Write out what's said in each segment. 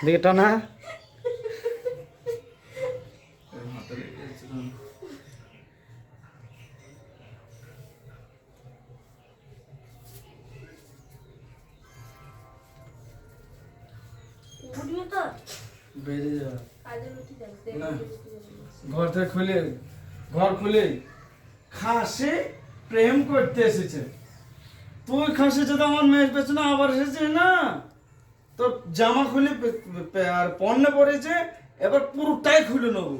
দেখে টানা। বেরিয়ে যা না, ঘর থেকে ঘর খুলে খাসে প্রেম করতে এসেছে। তুই খাসে যদি আমার মেয়ের পেছনে আবার এসেছিস না, তো জামা খুলে আর পণ্য পরেছে, এবার পুরোটাই খুলে নেবো।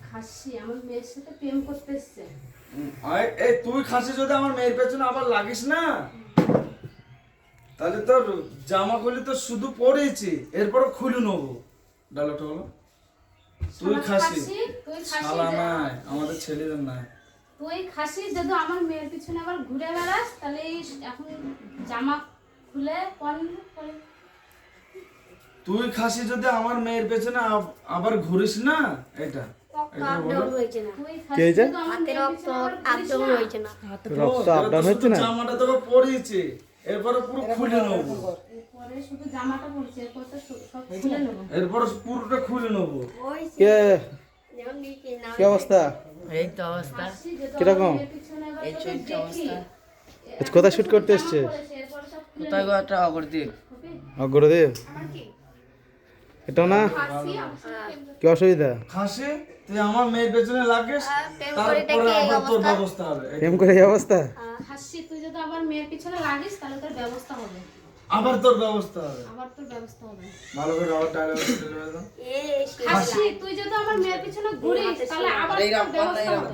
খাসি আমার মেয়ের সাথে প্রেম করতে এসছে। এই তুই খাসে যদি আমার মেয়ের পেছনে আবার লাগিস না, তাহলে তোর জামা খুলে তো শুধু পরেছি, এরপর খুলে নেবো। ডায়লগটা বলো। তুই খাসি, শালা নাই, আমাদের ছেলেদের নাই। তুই খাসি যদি আমার মেয়ের পিছনে আবার ঘুরে বেড়াস, তাহলে এখন জামা খুলে তুই খাসি যদি আমার মেয়ের পেছনে আবার ঘুরিস না, এটা জামাটা তোকে পরিয়েছে, এরপরে পুরো খুলে নেবো। শুধু জামাটা পরছে, এরপর তো সব খুলে নেবো। এরপর পুরোটা খুলে নেবো। কি অবস্থা? এই তো অবস্থা। কিরকম? এই চলছে অবস্থা। কোথায় শুট করতে এসছে? কোথায় গো একটা অগরদীপ। অগ্রদেব, এটা না কি অসুবিধা? খাসি তুই আমার মেয়ের পেছনে লাগিস, তারপরে আবার তোর ব্যবস্থা হবে। প্রেম করে এই অবস্থা? খাসি তুই যদি আমার মেয়ের পিছনে লাগিস, তাহলে তোর ব্যবস্থা হবে। আবার তোর ব্যবস্থা হবে। ভালো করে আবার ডায়লগ বলে দাও। খাসি তুই যদি আমার মেয়ের পিছনে ঘুরিস, তাহলে আবার তোর ব্যবস্থা হবে।